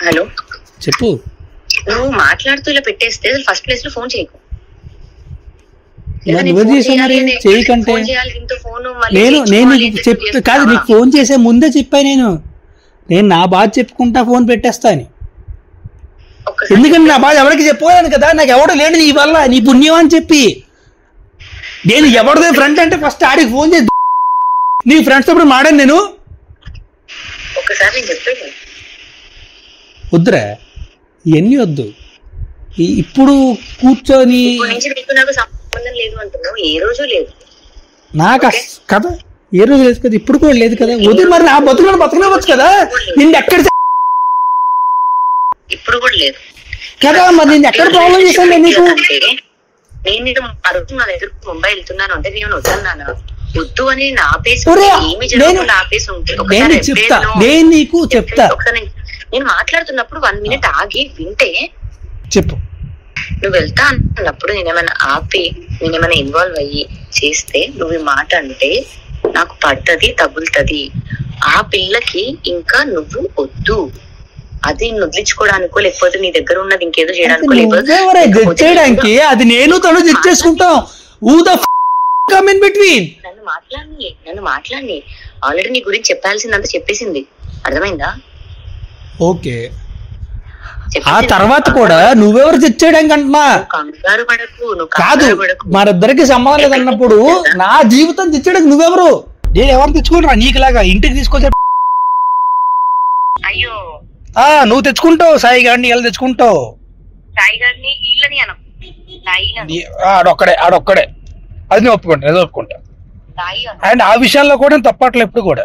Hello చెప్పు. నువ్వు మాట్లాడుతూ ఇలా పెట్టేస్తే ఫస్ట్ ప్లేస్ లో ఫోన్ చేయకు. చేయకంటే నేను చెప్తా కాదు, నీకు ఫోన్ చేసే ముందే చెప్పా నేను నా బాధ చెప్పుకుంటా ఫోన్ పెట్టేస్తా అని. ఎందుకంటే నా బాధ ఎవరికి చెప్పుకోలేను కదా, నాకు ఎవడో లేడు నీ వల్ల, నీ పుణ్యం అని చెప్పి. నేను ఎవరిదో ఫ్రెండ్ అంటే ఫస్ట్ ఆడికి ఫోన్ చేసి నీ ఫ్రెండ్స్ తో మాడాను నేను. వద్దురా ఇవన్నీ వద్దు. ఇప్పుడు కూర్చొని నాకు కదా ఏ రోజు లేదు కదా, ఇప్పుడు కూడా లేదు కదా. వద్దు మరి నా బతుకులను బతకనివ్వచ్చు కదా. నిన్ను ఎక్కడ ఇప్పుడు కూడా లేదు కదా, మరి నేను ఎక్కడ ప్రాబ్లం చేశాను నీకు? నేను ఆ రోజు నా దగ్గర ముంబై వెళ్తున్నాను అంటే నేను వద్దన్నాను. వద్దు అని నా ఆపేసి ఆపేసి నేను చెప్తా, నేను నీకు చెప్తా. నేను మాట్లాడుతున్నప్పుడు 1 minute ఆగి వింటే చెప్పు. నువ్వు వెళ్తా అన్నప్పుడు నేనేమైనా ఆపి నేనేమైనా ఇన్వాల్వ్ అయ్యి చేస్తే నువ్వు ఈ మాట అంటే నాకు పడ్డది తగులుతుంది. ఆ పిల్లకి ఇంకా నువ్వు వద్దు, అది వదిలించుకోవడానికో లేకపోతే నీ దగ్గర ఉన్నది ఇంకేదో చేయడానికి అది నేను తను చేసుకుంటాం. నన్ను మాట్లాడి ఆల్రెడీ నీ గురించి చెప్పాల్సిందంతా చెప్పేసింది, అర్థమైందా? ఓకే, ఆ తర్వాత కూడా నువ్వెవరు తెచ్చేయడానికి అంటున్నా కాదు, మరిద్దరికి సంబంధం లేదన్నప్పుడు నా జీవితం తెచ్చేయడానికి నువ్వెవరు? నేను ఎవరు తెచ్చుకుంటా నీకులాగా ఇంటికి తీసుకొచ్చా? అయ్యో నువ్వు తెచ్చుకుంటావు, సాయి గారిని ఎలా తెచ్చుకుంటావు? ఆడొక్కడే అది నేను ఒప్పుకుంటా, అండ్ ఆ విషయాల్లో కూడా తప్పట్లే ఎప్పుడు కూడా.